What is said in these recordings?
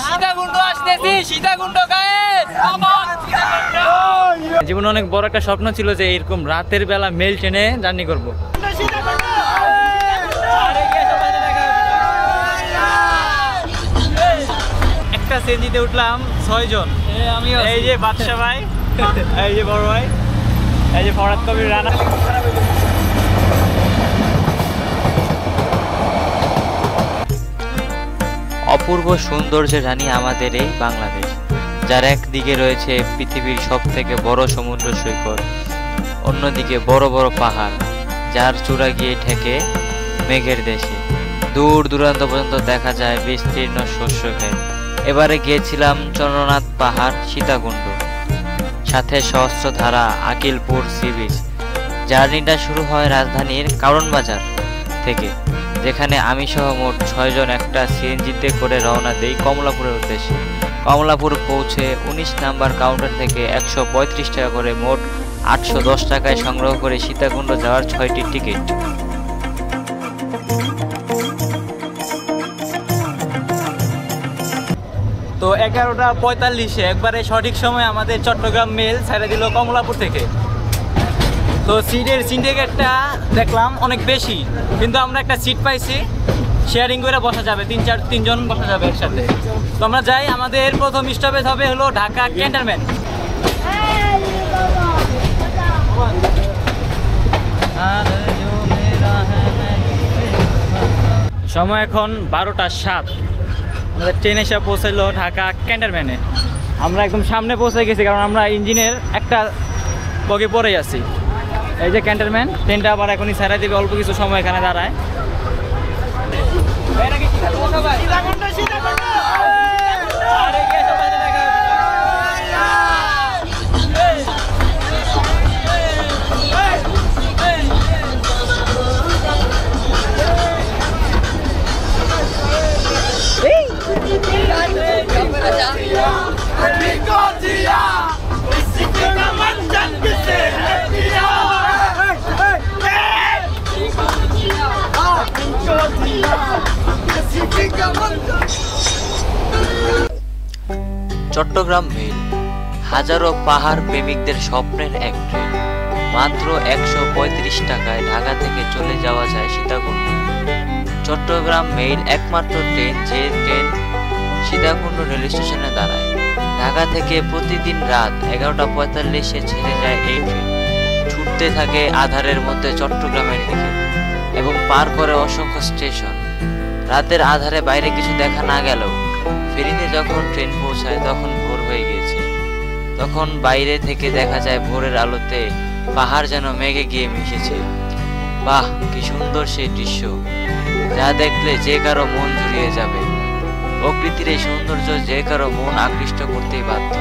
সীতাকুণ্ড আসতেছি, সীতাকুণ্ড গাইস। জীবনে অনেক বড় একটা স্বপ্ন ছিল যে এরকম রাতের বেলা মেল ট্রেনে জার্নি করবো। একটা সিএনজিতে উঠলাম 6 জন। এই যে বাদশা ভাই, এই যে বড় ভাই, এই যে ফরাদ কবির রানা। অপূর্ব সৌন্দর্যে রানী আমাদের এই বাংলাদেশ, যার একদিকে রয়েছে পৃথিবীর সবথেকে বড় সমুদ্র সৈকত, অন্যদিকে বড় বড় পাহাড়, যার চূড়া গিয়ে ঠেকে মেঘের দেশে। দূর দূরান্ত পর্যন্ত দেখা যায় বিস্তীর্ণ শস্য ক্ষেত। এবারে গিয়েছিলাম চন্দ্রনাথ পাহাড়, সীতাকুণ্ড, সাথে সহস্রধারা, আকিলপুর সি বিচ। জার্নিটা শুরু হয় রাজধানীর কারণ বাজার থেকে, যেখানে আমি সহ মোট 6 জন একটা সিএনজিতে করে রওনা দেই কমলাপুরের উদ্দেশ্যে। কমলাপুর পৌঁছে 19 নাম্বার কাউন্টার থেকে 135 টাকা করে মোট 810 টাকায় সংগ্রহ করে সীতাকুণ্ড যাওয়ার 6টি টিকিট। তো 11:45 একবারে সঠিক সময় আমাদের চট্টগ্রাম মেল ছেড়ে দিল কমলাপুর থেকে। তো সিটের সিন্ডিকেটটা দেখলাম অনেক বেশি, কিন্তু আমরা একটা সিট পাইছি, শেয়ারিং করে বসা যাবে, 3 জন বসা যাবে একসাথে। তো আমরা যাই, আমাদের প্রথম স্টপেজ হবে হলো ঢাকা ক্যান্টনমেন্ট। সময় এখন 12:07। আমাদের ট্রেন এসে পৌঁছাইলো ঢাকা ক্যান্টনমেন্টে। আমরা একদম সামনে পৌঁছে গেছি, কারণ আমরা ইঞ্জিনের একটা বগে পড়ে আছি। এই যে ক্যান্টনমেন্ট, ট্রেনটা আবার এখনই ছেড়ে দিবে, অল্প কিছু সময় এখানে দাঁড়ায়। চট্টগ্রাম মেল হাজারো পাহাড় প্রেমিকদের স্বপ্নের এক ট্রেন। মাত্র 135 টাকায় ঢাকা থেকে চলে যাওয়া যায় সীতাকুণ্ড। চট্টগ্রাম মেল একমাত্র ট্রেন যে ট্রেন সীতাকুণ্ড রেল স্টেশনে দাঁড়ায়। ঢাকা থেকে প্রতিদিন রাত 11:45-এ ছেড়ে যায় এই ট্রেন। ছুটতে থাকে আধারের মধ্যে চট্টগ্রামের দিকে এবং পার করে অসংখ্য স্টেশন। রাতের আধারে বাইরে কিছু দেখা না গেলেও ফেরিতে যখন ট্রেন পৌঁছায় তখন ভোর হয়ে গিয়েছে। তখন বাইরে থেকে দেখা যায় ভোরের আলোতে পাহাড় যেন মেঘে গিয়ে মিশেছে। বাহ, কি সুন্দর সেই দৃশ্য, যা দেখলে যে কারো মন জুড়িয়ে যাবে। প্রকৃতির এই সৌন্দর্য যে কারো মন আকৃষ্ট করতেই বাধ্য।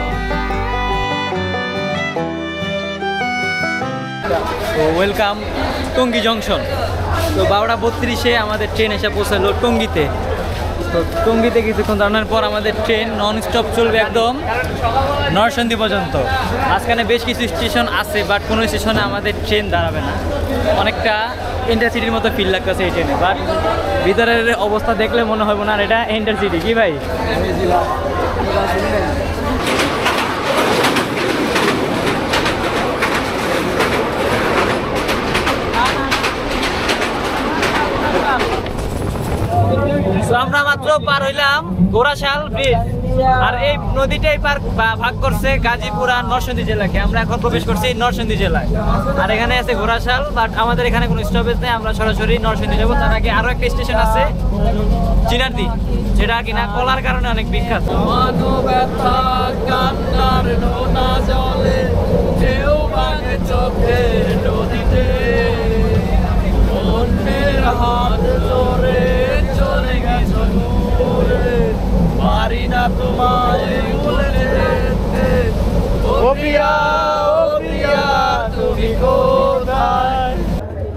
তো ওয়েলকাম টঙ্গী জংশন। তো 12:32-এ আমাদের ট্রেন এসে পৌঁছালো টঙ্গীতে। তো টঙ্গীতে কিছুক্ষণ দাঁড়ানোর পর আমাদের ট্রেন নন স্টপ চলবে একদম নরসিংদী পর্যন্ত। মাঝখানে বেশ কিছু স্টেশন আছে, বাট কোনো স্টেশনে আমাদের ট্রেন দাঁড়াবে না। অনেকটা ইন্টারসিটির মতো ফিল লাগতেছে এই ট্রেনে, বাট ভিতরের অবস্থা দেখলে মনে হবে না এটা ইন্টারসিটি। কি ভাই? আমরা মাত্র পার হইলাম গোরাশাল ব্রিজ, আর এই নদীটাই ভাগ করছে গাজীপুর আর নরসিংদী জেলাকে। আমরা এখন প্রবেশ করছি নরসিংদী জেলায়, আর এখানে আছে গোরাশাল, বাট আমাদের এখানে কোনো স্টপেজ নেই, আমরা সরাসরি নরসিংদী যাবো। তার আগে আরো একটা স্টেশন আছে চিনারদি, যেটা কিনা কলার কারণে অনেক বিখ্যাত।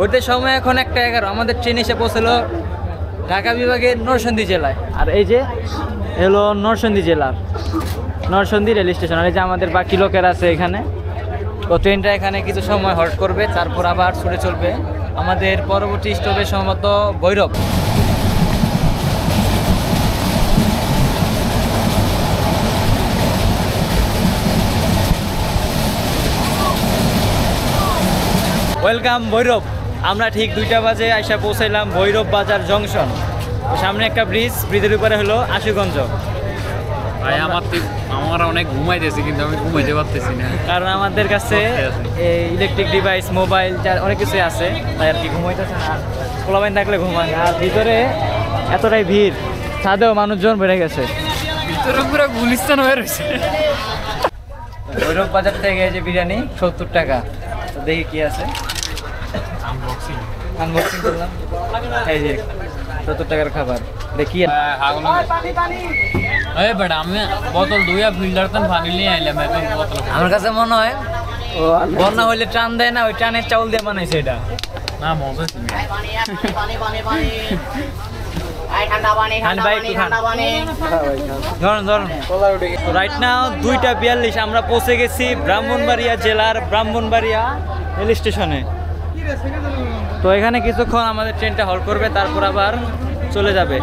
হইতে সময় এখন 1:11। আমাদের ট্রেন এসে পৌঁছলো ঢাকা বিভাগের নরসিংদী জেলায়, আর এই যে হলো নরসিংদী জেলার নরসিংদী রেল স্টেশন। আর এই যে আমাদের বাকি লোকের আছে এখানে। তো ট্রেনটা এখানে কিছু সময় হল্ট করবে, তারপর আবার ছুটে চলবে আমাদের পরবর্তী স্টপেজ সম্ভবত ভৈরব। ওয়েলকাম ভৈরব। আমরা ঠিক 2টা বাজে আইসা পৌঁছাইলাম ভৈরব বাজার জংশন। সামনে একটা ব্রিজের উপরে হলো আশুগঞ্জ। ভাই আমার অনেক ঘুমাইতেছি, কিন্তু আমি ঘুমাইতে পারতেছি না, কারণ আমাদের কাছে ইলেকট্রিক ডিভাইস, মোবাইল, অনেক কিছু আছে, তাই আর কি ঘুমাইতেছে না। পোলাবাইন থাকলে ঘুমায়। আর ভিতরে এতটাই ভিড়, ছাদেও মানুষজন বেড়ে গেছে। ভিতরে পুরো গুলিস্তান হয়ে রয়েছে। ভৈরব বাজার থেকে যে বিরিয়ানি 70 টাকা। তো দেখি কি আছে, আনবক্সিং করলাম। এই যে 70 টাকার খাবার দেখি। বেটা আমি বোতল ধুইয়া ফিল্টার তো পানি নিয়ে আইলাম, এখন বোতল আমার কাছে মনে হয় বন্যা হইলে টান দেয় না, ওই টানের চাউল দিয়ে বানাইছে এটা। না মজা ছিল। রাইট নাও 2:42 আমরা পৌঁছে গেছি ব্রাহ্মণবাড়িয়া জেলার ব্রাহ্মণবাড়িয়া রেল স্টেশনে। তো এখানে কিছুক্ষণ আমাদের ট্রেনটা হল্ট করবে, তারপর আবার চলে যাবে।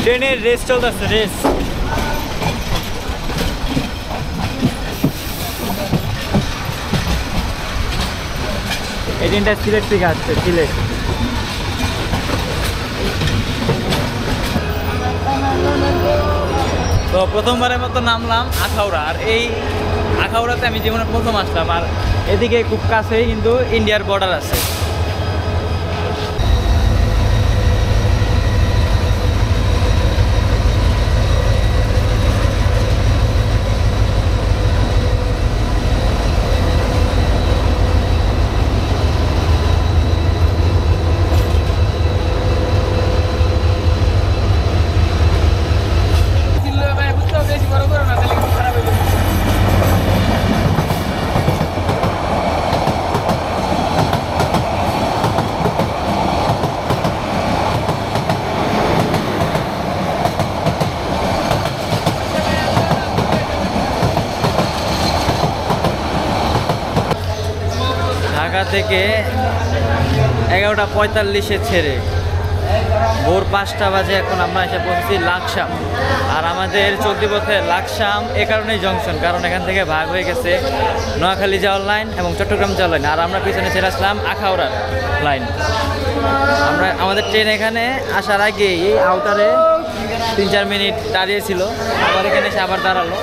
ট্রেনের রেস চলতেছে, রেস। এই ট্রেনটা সিলেট থেকে আসছে, সিলেট। তো প্রথমবারের মতো নামলাম আখাউড়া। আর এই আখাউড়াতে আমি জীবনে প্রথম আসলাম। আর এদিকে খুব কাছেই কিন্তু ইন্ডিয়ার বর্ডার আছে। ঢাকা থেকে 11:45 ছেড়ে ভোর 5টা বাজে এখন আমরা এসে পৌঁছেছি লাকসাম। আর আমাদের চলতি পথে লাকসাম এ কারণেই জংশন, কারণ এখান থেকে ভাগ হয়ে গেছে নোয়াখালী যাওয়ার লাইন এবং চট্টগ্রাম যাওয়ার লাইন। আর আমরা পিছনে ছেড়ে আসলাম আখাউড়ার লাইন। আমাদের ট্রেন এখানে আসার আগে এই আউটারে 3-4 মিনিট দাঁড়িয়েছিল, আবার এখানে এসে আবার দাঁড়ালো।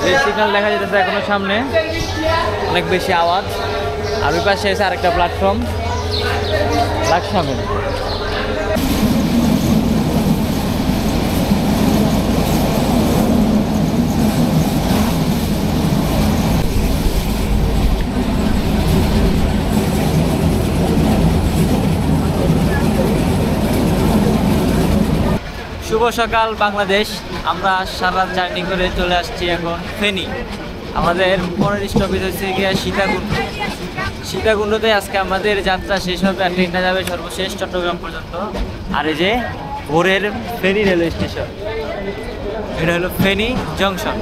যে সিগন্যাল দেখা যেতেছে এখনো সামনে, অনেক বেশি আওয়াজ। আর ওই পাশে এসে আরেকটা প্ল্যাটফর্ম লাকসামে। শুভ সকাল বাংলাদেশ। আমরা সারা জার্নি করে চলে আসছি এখন ফেনী। আমাদের পরের স্টপেজ হচ্ছে গিয়ে সীতাকুণ্ড। সীতাকুণ্ডতে আজকে আমাদের যাত্রা শেষ হবে। আর ট্রেনটা যাবে সর্বশেষ চট্টগ্রাম পর্যন্ত। আর এই যে ভোরের ফেনী রেলওয়ে স্টেশন, এটা হলো ফেনী জংশন।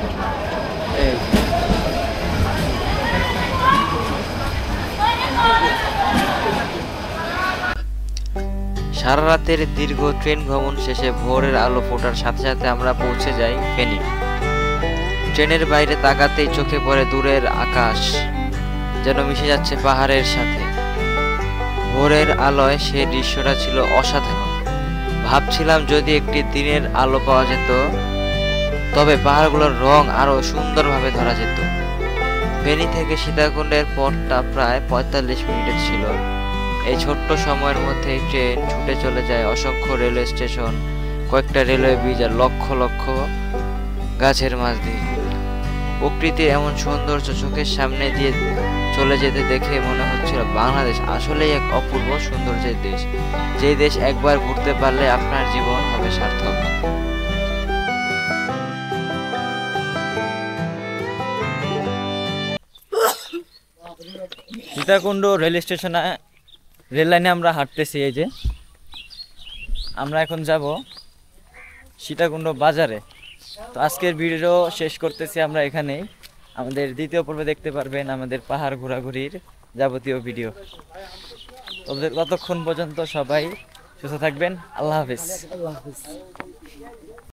সারা রাতের দীর্ঘ ট্রেন ভ্রমণ শেষে ভোরের আলো ফোটার সাথে সাথে আমরা পৌঁছে যাই ফেনী। ট্রেনের বাইরে তাকাতেই চোখে পড়ে দূরের আকাশ, যেন মিশে যাচ্ছে পাহাড়ের সাথে। ভোরের আলোয় সেই দৃশ্যটা ছিল অসাধারণ। ভাবছিলাম যদি একটি দিনের আলো পাওয়া যেত, তবে পাহাড়গুলোর রং আরো সুন্দরভাবে ধরা যেত। ফেনী থেকে সীতাকুণ্ডের পথটা প্রায় 45 মিনিটের ছিল। এই ছোট্ট সময়ের মধ্যে ট্রেন ছুটে চলে যায় অসংখ্য রেলওয়ে স্টেশন, কয়েকটা রেলওয়ে ব্রিজ আর লক্ষ লক্ষ গাছের মাঝ দিয়ে। প্রকৃতি এমন সৌন্দর্য চোখের সামনে দিয়ে চলে যেতে দেখে মনে হচ্ছিল বাংলাদেশ আসলেই এক অপূর্ব সৌন্দর্যের দেশ, যে দেশ একবার ঘুরতে পারলে আপনার জীবন হবে সার্থক। সীতাকুণ্ড রেল স্টেশনে রেল লাইনে আমরা হাঁটতেছি। এই যে আমরা এখন যাব সীতাকুণ্ড বাজারে। তো আজকের ভিডিও শেষ করতেছি আমরা এখানেই। আমাদের দ্বিতীয় পর্বে দেখতে পারবেন আমাদের পাহাড় ঘোরাঘুরির যাবতীয় ভিডিও। ততক্ষণ পর্যন্ত সবাই সুস্থ থাকবেন। আল্লাহ হাফেজ।